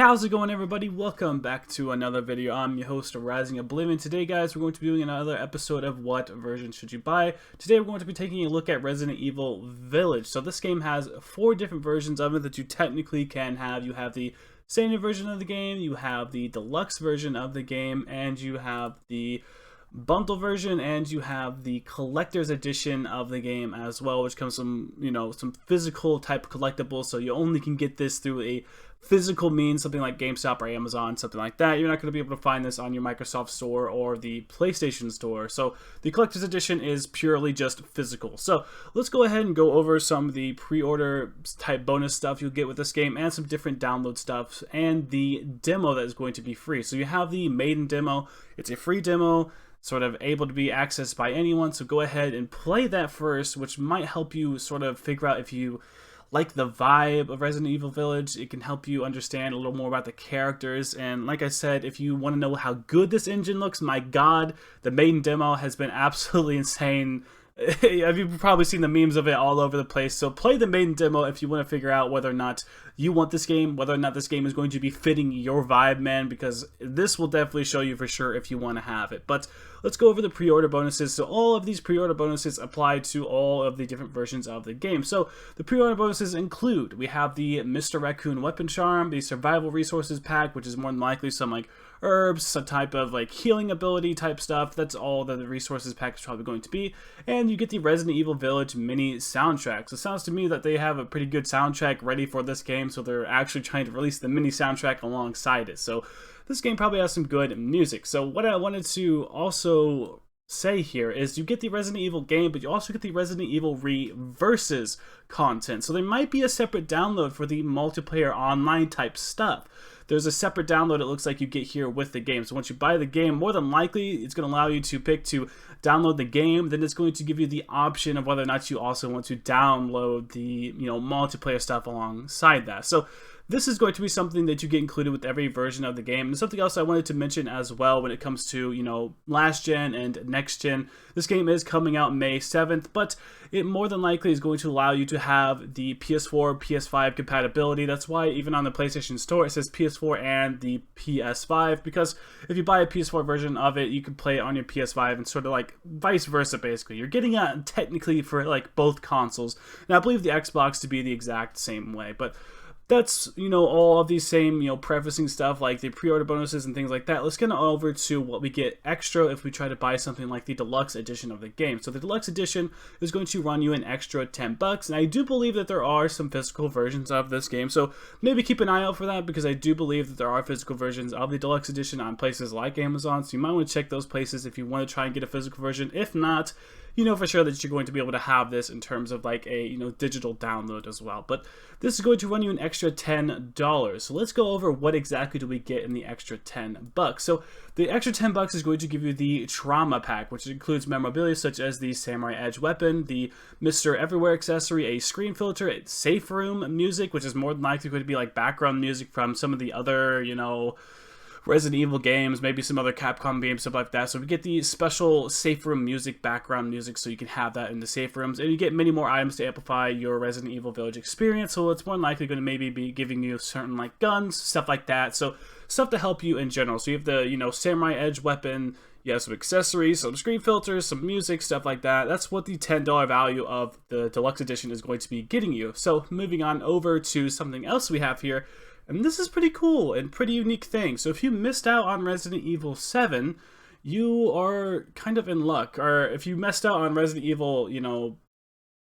How's it going, everybody? Welcome back to another video. I'm your host, Rising Oblivion. Today, guys, we're going to be doing another episode of What Version Should You Buy? Today, we're going to be taking a look at Resident Evil Village. So this game has 4 different versions of it that you technically can have. You have the standard version of the game, you have the deluxe version of the game, and you have the bundle version, and you have the collector's edition of the game as well, which comes from, some physical type collectibles. So you only can get this through a physical means, something like GameStop or Amazon, something like that. You're not going to be able to find this on your Microsoft Store or the PlayStation Store. So the collector's edition is purely just physical. So let's go ahead and go over some of the pre-order type bonus stuff you'll get with this game, and some different download stuff, and the demo that is going to be free. So you have the maiden demo. It's a free demo, sort of able to be accessed by anyone. So go ahead and play that first, which might help you sort of figure out if you like the vibe of Resident Evil Village. It can help you understand a little more about the characters. And like I said, if you want to know how good this engine looks, my god, the maiden demo has been absolutely insane. You've probably seen the memes of it all over the place. So play the maiden demo if you want to figure out whether or not you want this game, whether or not this game is going to be fitting your vibe, man, because this will definitely show you for sure if you want to have it. But let's go over the pre-order bonuses. So all of these pre-order bonuses apply to all of the different versions of the game. So the pre-order bonuses include, we have the Mr. Raccoon weapon charm, the survival resources pack, which is more than likely some like herbs, some type of like healing ability type stuff. That's all that the resources pack is probably going to be. And you get the Resident Evil Village mini soundtrack. So it sounds to me that they have a pretty good soundtrack ready for this game, so they're actually trying to release the mini soundtrack alongside it. So this game probably has some good music. So what I wanted to also say here is you get the Resident Evil game, but you also get the Resident Evil Reverses content. So there might be a separate download for the multiplayer online type stuff. There's a separate download it looks like you get here with the game. So once you buy the game, more than likely it's going to allow you to pick to download the game. Then it's going to give you the option of whether or not you also want to download the multiplayer stuff alongside that. So this is going to be something that you get included with every version of the game. And something else I wanted to mention as well when it comes to, last gen and next gen. This game is coming out May 7th, but it more than likely is going to allow you to have the PS4, PS5 compatibility. That's why even on the PlayStation Store it says PS4 and the PS5, because if you buy a PS4 version of it, you can play it on your PS5 and sort of like vice versa basically. You're getting it technically for like both consoles. And I believe the Xbox to be the exact same way, but that's, all of these same, prefacing stuff like the pre-order bonuses and things like that. Let's get over to what we get extra if we try to buy something like the deluxe edition of the game. So the deluxe edition is going to run you an extra $10, and I do believe that there are some physical versions of this game. So maybe keep an eye out for that, because I do believe that there are physical versions of the deluxe edition on places like Amazon. So you might want to check those places if you want to try and get a physical version. If not, you know for sure that you're going to be able to have this in terms of like a digital download as well. But this is going to run you an extra $10. So let's go over what exactly do we get in the extra $10. So the extra $10 is going to give you the trauma pack, which includes memorabilia such as the Samurai Edge weapon, the Mr. Everywhere accessory, a screen filter, a safe room music, which is more than likely going to be like background music from some of the other, Resident Evil games, maybe some other Capcom games, stuff like that. So we get the special safe room music, background music, so you can have that in the safe rooms. And you get many more items to amplify your Resident Evil Village experience. So it's more than likely going to maybe be giving you certain like guns, stuff like that. So stuff to help you in general. So you have the, Samurai Edge weapon, you have some accessories, some screen filters, some music, stuff like that. That's what the $10 value of the deluxe edition is going to be getting you. So moving on over to something else we have here. And this is pretty cool and pretty unique thing. So if you missed out on Resident Evil 7, you are kind of in luck. Or if you missed out on Resident Evil,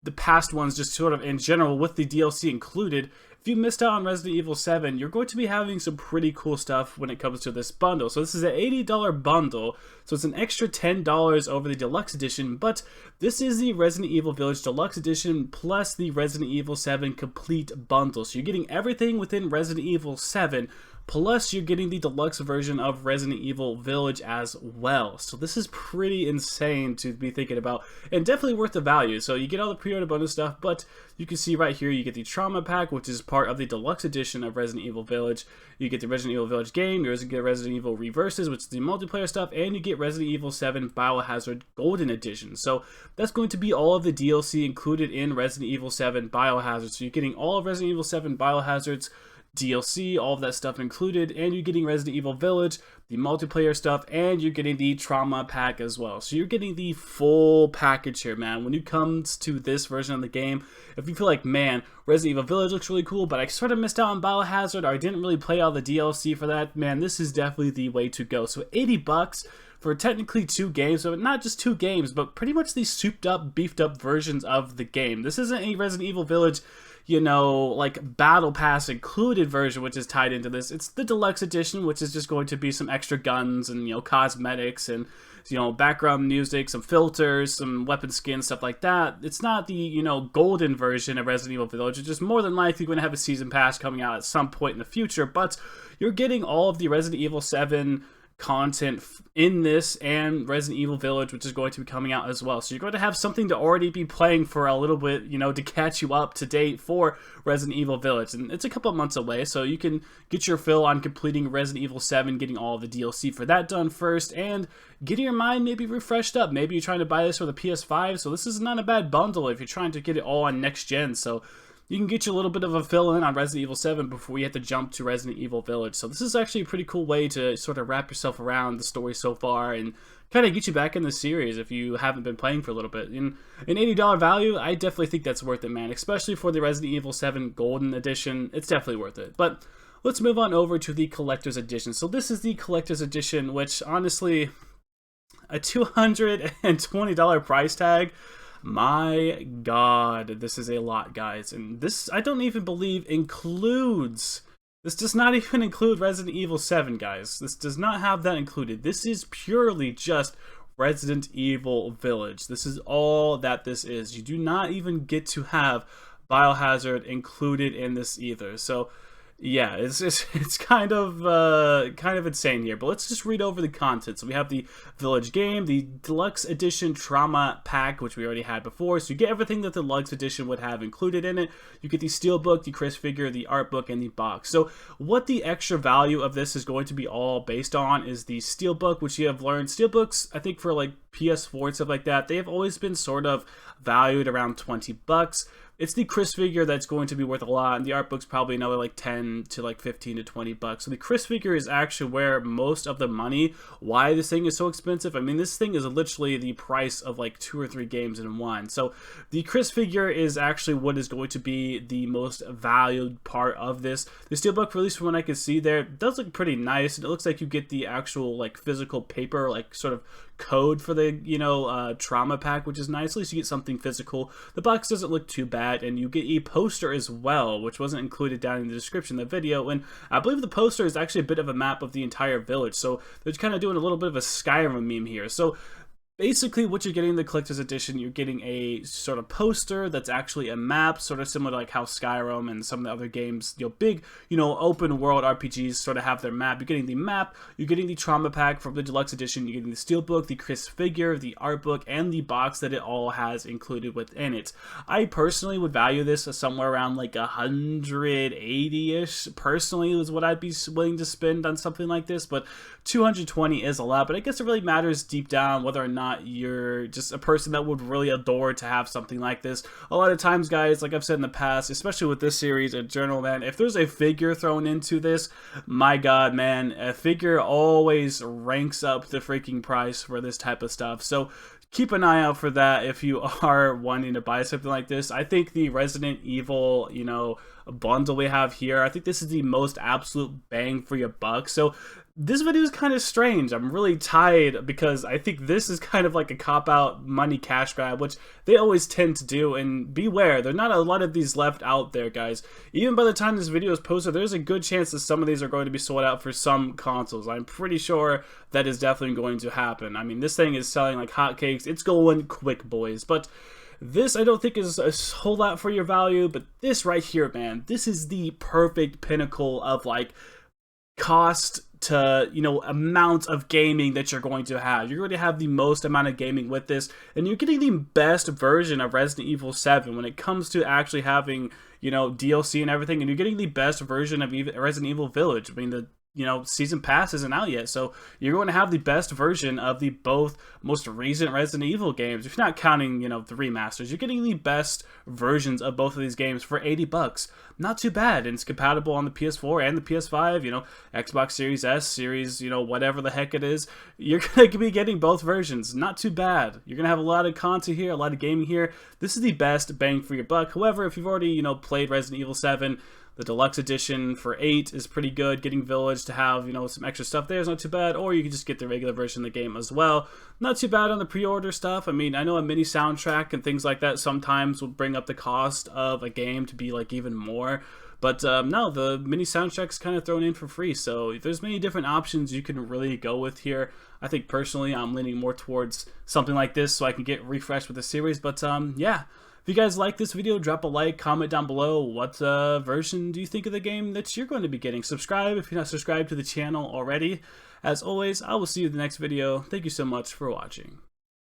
the past ones just sort of in general with the DLC included, if you missed out on Resident Evil 7, you're going to be having some pretty cool stuff when it comes to this bundle. So this is an $80 bundle, so it's an extra $10 over the Deluxe Edition, but this is the Resident Evil Village Deluxe Edition plus the Resident Evil 7 Complete Bundle. So you're getting everything within Resident Evil 7, plus you're getting the deluxe version of Resident Evil Village as well. So this is pretty insane to be thinking about, and definitely worth the value. So you get all the pre-order bonus stuff, but you can see right here you get the Trauma Pack, which is part of the deluxe edition of Resident Evil Village. You get the Resident Evil Village game, you also get Resident Evil Reverses, which is the multiplayer stuff, and you get Resident Evil 7 Biohazard Golden Edition. So that's going to be all of the DLC included in Resident Evil 7 Biohazard. So you're getting all of Resident Evil 7 Biohazards, DLC, all of that stuff included, and you're getting Resident Evil Village, the multiplayer stuff, and you're getting the trauma pack as well. So you're getting the full package here, man. When it comes to this version of the game, if you feel like, man, Resident Evil Village looks really cool, but I sort of missed out on Biohazard, or I didn't really play all the DLC for that, man, this is definitely the way to go. So 80 bucks for technically 2 games, but not just 2 games, but pretty much these souped up, beefed up versions of the game. This isn't a Resident Evil Village, you know, like Battle Pass included version, which is tied into this. It's the Deluxe Edition, which is just going to be some extra guns and, you know, cosmetics and, you know, background music, some filters, some weapon skins, stuff like that. It's not the, you know, golden version of Resident Evil Village. It's just more than likely going to have a season pass coming out at some point in the future, but you're getting all of the Resident Evil 7 content in this and Resident Evil Village, which is going to be coming out as well. So you're going to have something to already be playing for a little bit, you know, to catch you up to date for Resident Evil Village. And it's a couple months away, so you can get your fill on completing Resident Evil 7, getting all the DLC for that done first, and getting your mind maybe refreshed up. Maybe you're trying to buy this for the PS5, so this is not a bad bundle if you're trying to get it all on next gen. So you can get you a little bit of a fill-in on Resident Evil 7 before you have to jump to Resident Evil Village. So this is actually a pretty cool way to sort of wrap yourself around the story so far and kind of get you back in the series if you haven't been playing for a little bit. In an $80 value, I definitely think that's worth it, man. Especially for the Resident Evil 7 Golden Edition, it's definitely worth it. But let's move on over to the Collector's Edition. So this is the Collector's Edition, which honestly, a $220 price tag, my god, this is a lot, guys. And this, I don't even believe includes, this does not even include Resident Evil 7, guys. This does not have that included. This is purely just Resident Evil Village. This is all that this is. You do not even get to have Biohazard included in this either. So yeah, it's kind of insane here, but let's just read over the content. So we have the Village game, the Deluxe Edition Trauma Pack, which we already had before. So you get everything that the Deluxe Edition would have included in it. You get the Steelbook, the Chris figure, the art book, and the box. So what the extra value of this is going to be all based on is the Steelbook, which you have learned. Steelbooks, I think for like PS4 and stuff like that, they have always been sort of valued around 20 bucks. It's the Chris figure that's going to be worth a lot, and the art book's probably another like 10 to like 15 to 20 bucks. So the Chris figure is actually where most of the money, why this thing is so expensive. I mean, this thing is literally the price of like 2 or 3 games in one. So the Chris figure is actually what is going to be the most valued part of this. The Steelbook, at least from what I can see there, does look pretty nice, and it looks like you get the actual like physical paper, like sort of code for the, you know, trauma pack, which is nice. At least you get something physical. The box doesn't look too bad, and you get a poster as well, which wasn't included down in the description of the video, and I believe the poster is actually a bit of a map of the entire village, so they're kind of doing a little bit of a Skyrim meme here. So basically, what you're getting in the Collector's Edition, you're getting a sort of poster that's actually a map, sort of similar to like how Skyrim and some of the other games, you know, big, you know, open world RPGs sort of have their map. You're getting the map, you're getting the trauma pack from the Deluxe Edition, you're getting the Steelbook, the Chris figure, the art book, and the box that it all has included within it. I personally would value this as somewhere around like 180-ish, personally, is what I'd be willing to spend on something like this, but 220 is a lot. But I guess it really matters deep down whether or not you're just a person that would really adore to have something like this. A lot of times, guys, like I've said in the past, especially with this series in general, man, if there's a figure thrown into this, my god, man, a figure always ranks up the freaking price for this type of stuff. So keep an eye out for that if you are wanting to buy something like this. I think the Resident Evil, you know, bundle we have here, I think this is the most absolute bang for your buck. So this video is kind of strange. I'm really tied because I think this is kind of like a cop-out money cash grab, which they always tend to do, and beware, there are not a lot of these left out there, guys. Even by the time this video is posted, there's a good chance that some of these are going to be sold out for some consoles. I'm pretty sure that is definitely going to happen. I mean, this thing is selling like hotcakes. It's going quick, boys. But this, I don't think, is a whole lot for your value, but this right here, man, this is the perfect pinnacle of like cost to, you know, amount of gaming that you're going to have. You're going to have the most amount of gaming with this, and you're getting the best version of Resident Evil 7 when it comes to actually having, you know, DLC and everything, and you're getting the best version of Resident Evil Village. I mean, the, you know, season pass isn't out yet, so you're going to have the best version of the both most recent Resident Evil games. If you're not counting, you know, the remasters, you're getting the best versions of both of these games for 80 bucks. not too bad, and it's compatible on the PS4 and the PS5, you know, Xbox Series S, Series, you know, whatever the heck it is. You're going to be getting both versions. Not too bad. You're going to have a lot of content here, a lot of gaming here. This is the best bang for your buck. However, if you've already, you know, played Resident Evil 7, the Deluxe Edition for 8 is pretty good. Getting Village to have, you know, some extra stuff there is not too bad. Or you can just get the regular version of the game as well. Not too bad on the pre-order stuff. I mean, I know a mini soundtrack and things like that sometimes will bring up the cost of a game to be like even more. But no, the mini soundtrack's kind of thrown in for free. So there's many different options you can really go with here. I think personally I'm leaning more towards something like this so I can get refreshed with the series. But yeah. If you guys like this video, drop a like, comment down below what version do you think of the game that you're going to be getting. Subscribe if you're not subscribed to the channel already. As always, I will see you in the next video. Thank you so much for watching.